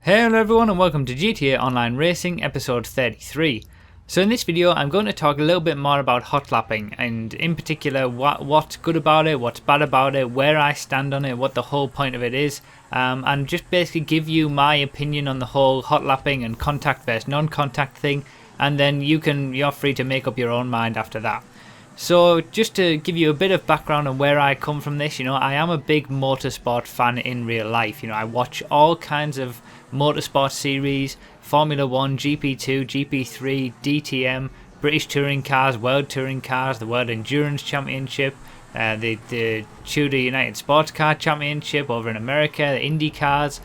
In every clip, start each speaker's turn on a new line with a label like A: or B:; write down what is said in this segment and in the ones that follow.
A: Hello everyone and welcome to GTA Online Racing episode 33. So in this video I'm going to talk a little bit more about hot lapping and in particular what's good about it, what's bad about it, where I stand on it, what the whole point of it is, and just basically give you my opinion on the whole hot lapping and contact versus non-contact thing, and then you're free to make up your own mind after that. So just to give you a bit of background on where I come from this, I am a big motorsport fan in real life. I watch all kinds of motorsport series, Formula 1, GP2, GP3, DTM, British Touring Cars, World Touring Cars, the World Endurance Championship, the Tudor United Sports Car Championship over in America, the Indy Cars.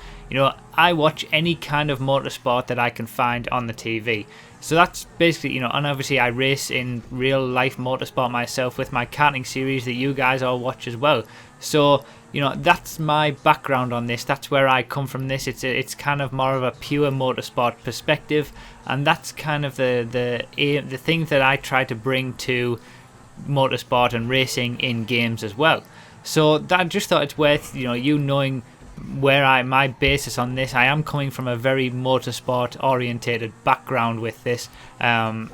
A: I watch any kind of motorsport that I can find on the TV. So that's basically, and obviously I race in real life motorsport myself with my karting series that you guys all watch as well. So, that's my background on this. That's where I come from this. It's kind of more of a pure motorsport perspective, and that's kind of the thing that I try to bring to motorsport and racing in games as well. So that I just thought it's worth you knowing where my basis on this. I am coming from a very motorsport orientated background with this, and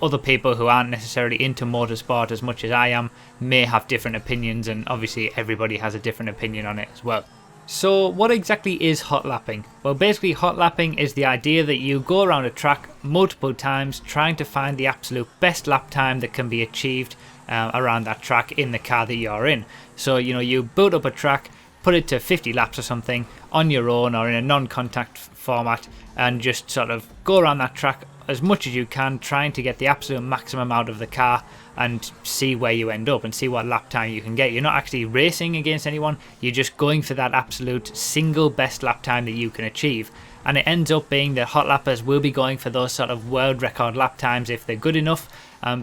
A: other people who aren't necessarily into motorsport as much as I am may have different opinions, and obviously everybody has a different opinion on it as well. So what exactly is hot lapping? Well, basically hot lapping is the idea that you go around a track multiple times trying to find the absolute best lap time that can be achieved around that track in the car that you're in. So you build up a track, put it to 50 laps or something on your own or in a non-contact format, and just sort of go around that track as much as you can, trying to get the absolute maximum out of the car and see where you end up and see what lap time you can get. You're not actually racing against anyone, you're just going for that absolute single best lap time that you can achieve. And it ends up being that hot lappers will be going for those sort of world record lap times if they're good enough,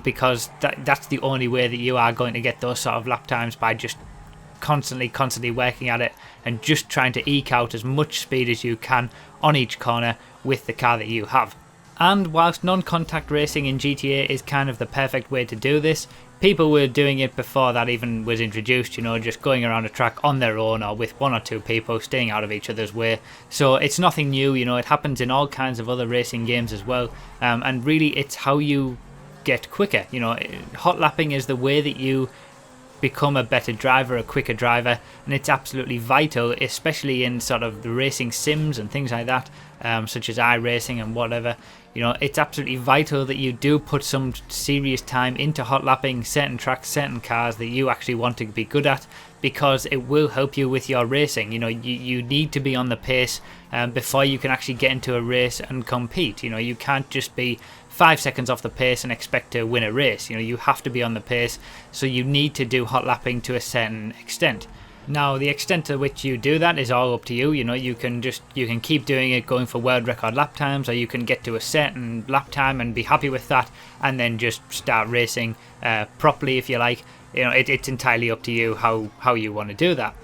A: because that's the only way that you are going to get those sort of lap times, by just constantly working at it and just trying to eke out as much speed as you can on each corner with the car that you have. And whilst non-contact racing in GTA is kind of the perfect way to do this, people were doing it before that even was introduced, just going around a track on their own or with one or two people, staying out of each other's way. So it's nothing new, it happens in all kinds of other racing games as well, and really it's how you get quicker. Hot lapping is the way that you become a better driver, a quicker driver, and it's absolutely vital, especially in sort of the racing sims and things like that, such as iRacing and whatever. It's absolutely vital that you do put some serious time into hot lapping certain tracks, certain cars that you actually want to be good at, because it will help you with your racing. You need to be on the pace before you can actually get into a race and compete. You can't just be 5 seconds off the pace and expect to win a race. You have to be on the pace, so you need to do hot lapping to a certain extent. Now, the extent to which you do that is all up to you. You can keep doing it, going for world record lap times, or you can get to a certain lap time and be happy with that, and then just start racing properly if you like. It's entirely up to you how you want to do that.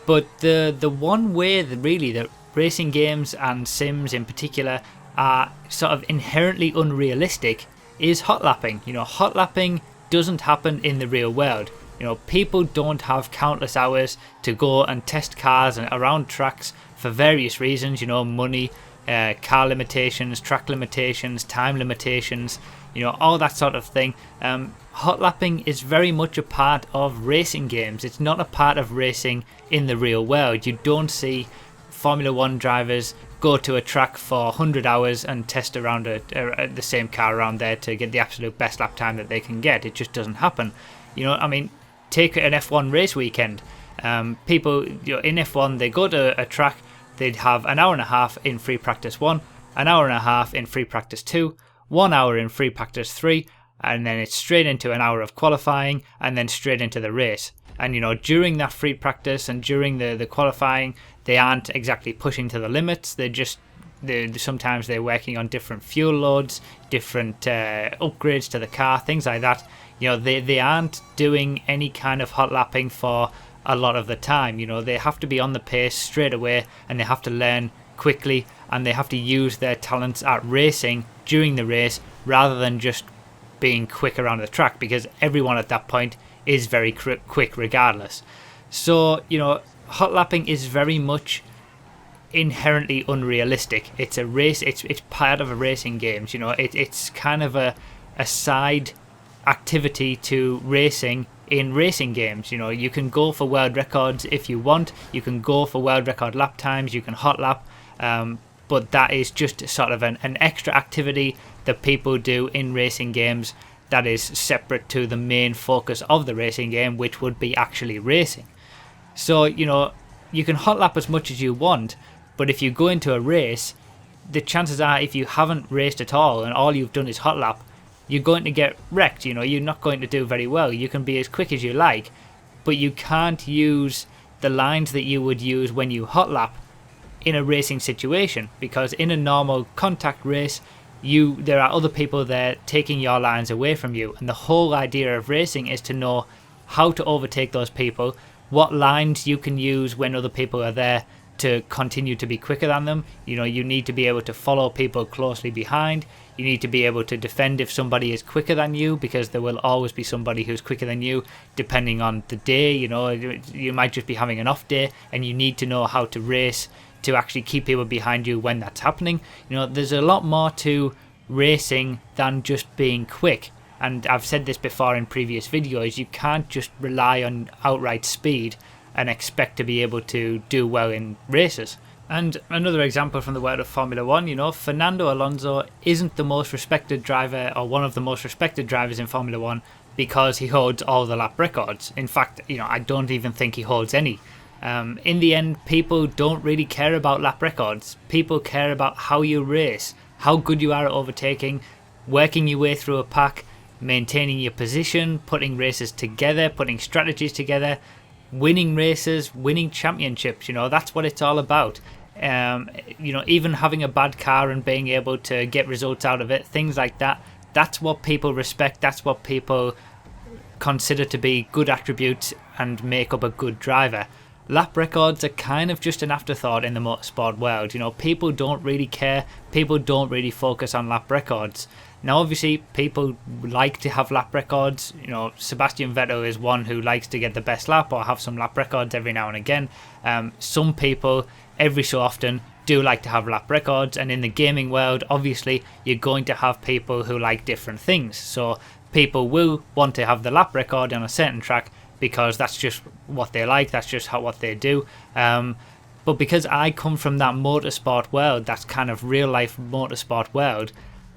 A: But the one way that really the racing games and sims in particular are sort of inherently unrealistic is hot lapping. Hot lapping doesn't happen in the real world. People don't have countless hours to go and test cars and around tracks for various reasons, money, car limitations, track limitations, time limitations, all that sort of thing. Hot lapping is very much a part of racing games. It's not a part of racing in the real world. You don't see Formula 1 drivers go to a track for 100 hours and test around the same car around there to get the absolute best lap time that they can get. It just doesn't happen. Take an F1 race weekend. People in F1, they go to a track, they'd have an hour and a half in free practice 1, an hour and a half in free practice 2, 1 hour in free practice 3, and then it's straight into an hour of qualifying and then straight into the race. And during that free practice and during the qualifying, they aren't exactly pushing to the limits. Sometimes they're working on different fuel loads, different upgrades to the car, things like that. They aren't doing any kind of hot lapping for a lot of the time. They have to be on the pace straight away, and they have to learn quickly, and they have to use their talents at racing during the race rather than just being quick around the track, because everyone at that point is very quick regardless. So hot lapping is very much inherently unrealistic. It's a race. It's part of a racing games. It's kind of a side activity to racing in racing games. You can go for world records if you want. You can go for world record lap times. You can hot lap. But that is just sort of an extra activity that people do in racing games that is separate to the main focus of the racing game, which would be actually racing. So, you can hot lap as much as you want, but if you go into a race, the chances are if you haven't raced at all and all you've done is hot lap, you're going to get wrecked. You're not going to do very well. You can be as quick as you like, but you can't use the lines that you would use when you hot lap in a racing situation, because in a normal contact race, there are other people there taking your lines away from you, and the whole idea of racing is to know how to overtake those people, what lines you can use when other people are there to continue to be quicker than them. You need to be able to follow people closely behind. You need to be able to defend if somebody is quicker than you, because there will always be somebody who's quicker than you depending on the day. You might just be having an off day, and you need to know how to race to actually keep people behind you when that's happening. There's a lot more to racing than just being quick. And I've said this before in previous videos, you can't just rely on outright speed and expect to be able to do well in races. And another example from the world of Formula 1, Fernando Alonso isn't the most respected driver, or one of the most respected drivers in Formula 1, because he holds all the lap records. In fact, I don't even think he holds any. In the end, people don't really care about lap records. People care about how you race, how good you are at overtaking, working your way through a pack, maintaining your position, putting races together, putting strategies together, winning races, winning championships. That's what it's all about. Even having a bad car and being able to get results out of it, things like that, that's what people respect. That's what people consider to be good attributes and make up a good driver. Lap records are kind of just an afterthought in the motorsport world. People don't really care. People don't really focus on lap records. Now, obviously, people like to have lap records. Sebastian Vettel is one who likes to get the best lap or have some lap records every now and again. Some people, every so often, do like to have lap records. And in the gaming world, obviously, you're going to have people who like different things. So people will want to have the lap record on a certain track, because that's just what they like, that's just what they do. But because I come from that motorsport world, that's kind of real life motorsport world,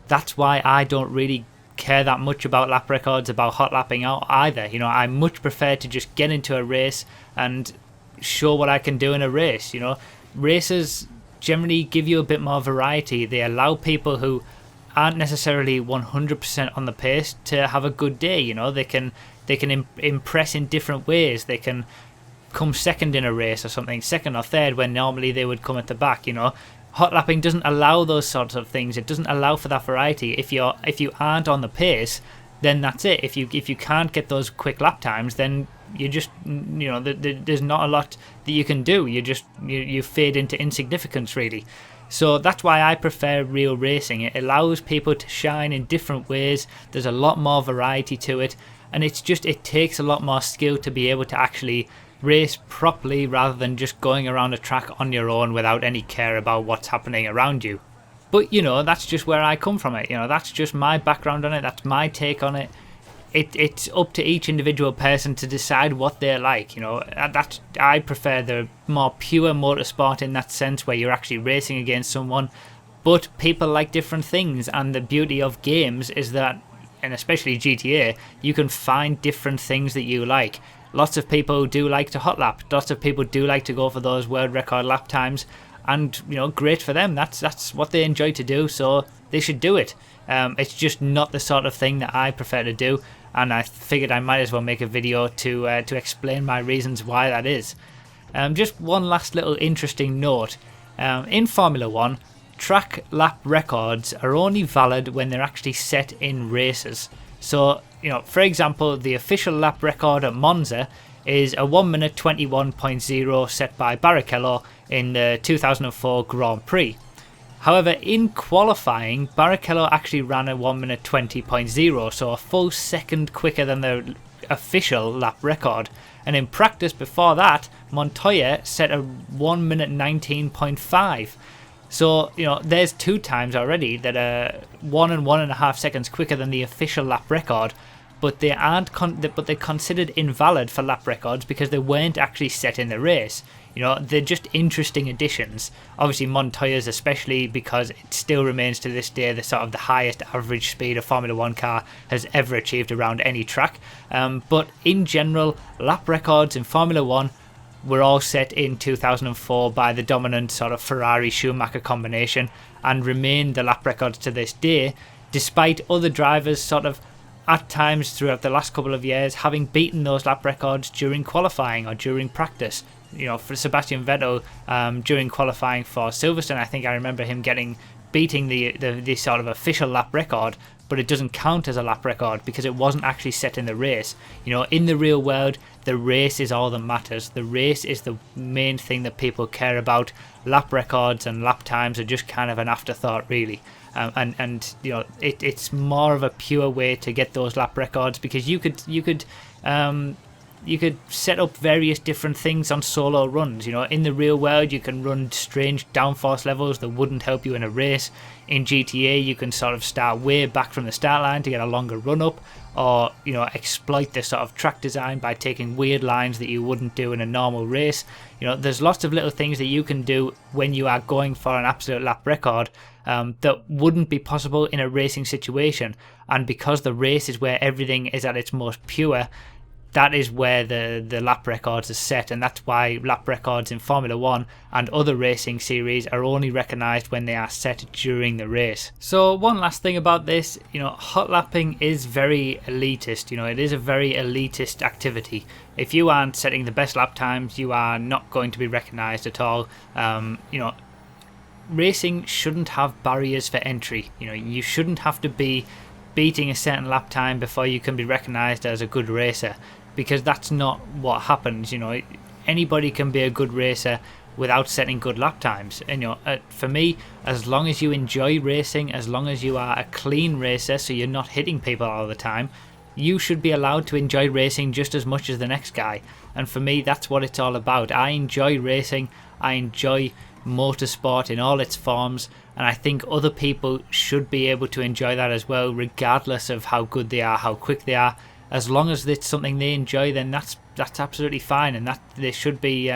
A: that's why I don't really care that much about lap records, about hot lapping out either. I much prefer to just get into a race and show what I can do in a race. Races generally give you a bit more variety. They allow people who aren't necessarily 100% on the pace to have a good day. They can impress in different ways. They can come second in a race or something, second or third, when normally they would come at the back. Hot lapping doesn't allow those sorts of things. It doesn't allow for that variety. If you aren't on the pace, then that's it. If you can't get those quick lap times, then you just there's not a lot that you can do. You fade into insignificance, really. So that's why I prefer real racing. It allows people to shine in different ways. There's a lot more variety to it, and it takes a lot more skill to be able to actually race properly, rather than just going around a track on your own without any care about what's happening around you. But that's just where I come from it. That's just my background on it. That's my take on it. It's up to each individual person to decide what they like. I prefer the more pure motorsport in that sense, where you're actually racing against someone. But people like different things, and the beauty of games is that, and especially GTA, you can find different things that you like. Lots of people do like to hot lap. Lots of people do like to go for those world record lap times, and great for them. That's what they enjoy to do, so they should do it. It's just not the sort of thing that I prefer to do, and I figured I might as well make a video to explain my reasons why that is. Just one last little interesting note. In Formula 1, track lap records are only valid when they're actually set in races. So, for example, the official lap record at Monza is a 1 minute 21.0 set by Barrichello in the 2004 Grand Prix. However, in qualifying, Barrichello actually ran a 1 minute 20.0, so a full second quicker than the official lap record. And in practice before that, Montoya set a 1 minute 19.5. So, there's 2 times already that are 1 and 1.5 seconds quicker than the official lap record, but they aren't. But they're considered invalid for lap records because they weren't actually set in the race. They're just interesting additions. Obviously, Montoya's especially because it still remains to this day the sort of the highest average speed a Formula 1 car has ever achieved around any track. But in general, lap records in Formula 1 were all set in 2004 by the dominant sort of Ferrari-Schumacher combination and remain the lap records to this day, despite other drivers sort of at times throughout the last couple of years having beaten those lap records during qualifying or during practice. For Sebastian Vettel during qualifying for Silverstone, I think I remember him beating the sort of official lap record, but it doesn't count as a lap record because it wasn't actually set in the race. In the real world, the race is all that matters. The race is the main thing that people care about. Lap records and lap times are just kind of an afterthought, really. It's more of a pure way to get those lap records because you could set up various different things on solo runs. In the real world, you can run strange downforce levels that wouldn't help you in a race. In GTA, you can sort of start way back from the start line to get a longer run up, or exploit the sort of track design by taking weird lines that you wouldn't do in a normal race. There's lots of little things that you can do when you are going for an absolute lap record that wouldn't be possible in a racing situation. And because the race is where everything is at its most pure, that is where the lap records are set, and that's why lap records in Formula 1 and other racing series are only recognised when they are set during the race. So one last thing about this, hot lapping is very elitist. It is a very elitist activity. If you aren't setting the best lap times, you are not going to be recognised at all. Racing shouldn't have barriers for entry. You shouldn't have to be beating a certain lap time before you can be recognised as a good racer, because that's not what happens. Anybody can be a good racer without setting good lap times. And for me, as long as you enjoy racing, as long as you are a clean racer, so you're not hitting people all the time, you should be allowed to enjoy racing just as much as the next guy. And for me, that's what it's all about. I enjoy racing. I enjoy motorsport in all its forms, and I think other people should be able to enjoy that as well, regardless of how good they are, how quick they are. As long as it's something they enjoy, then that's absolutely fine, and that they should be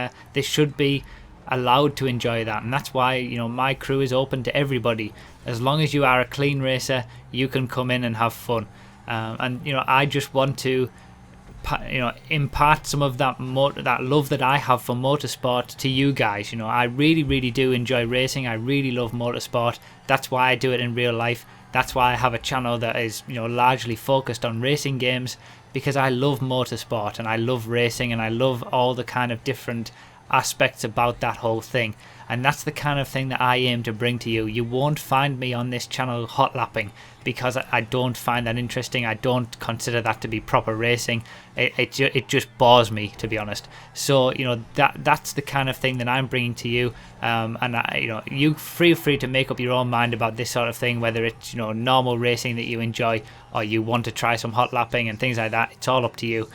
A: allowed to enjoy that. And that's why my crew is open to everybody. As long as you are a clean racer, you can come in and have fun. I just want to impart some of that love that I have for motorsport to you guys. I really do enjoy racing. I really love motorsport. That's why I do it in real life. That's why I have a channel that is largely focused on racing games, because I love motorsport and I love racing and I love all the kind of different aspects about that whole thing. And that's the kind of thing that I aim to bring to you. You won't find me on this channel hot lapping, because I don't find that interesting. I don't consider that to be proper racing. It just bores me, to be honest. So that's the kind of thing that I'm bringing to you. You feel free to make up your own mind about this sort of thing, whether it's normal racing that you enjoy or you want to try some hot lapping and things like that. It's all up to you.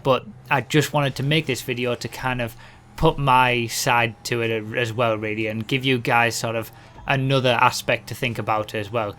A: But I just wanted to make this video to kind of put my side to it as well, really, and give you guys sort of another aspect to think about as well.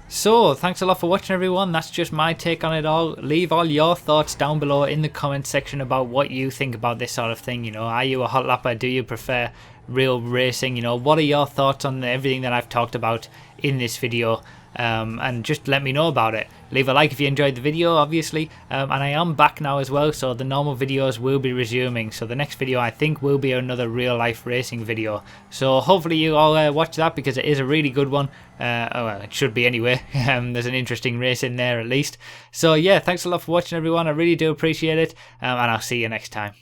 A: So thanks a lot for watching, everyone. That's just my take on it all. Leave all your thoughts down below in the comment section about what you think about this sort of thing. Are you a hot lapper? Do you prefer real racing? What are your thoughts on everything that I've talked about in this video? And just let me know about it. Leave a like if you enjoyed the video, obviously, and I am back now as well, so the normal videos will be resuming. So the next video I think will be another real life racing video, so hopefully you all watch that, because it is a really good one. Well, it should be anyway. There's an interesting race in there at least. So yeah, thanks a lot for watching, everyone. I really do appreciate it, and I'll see you next time.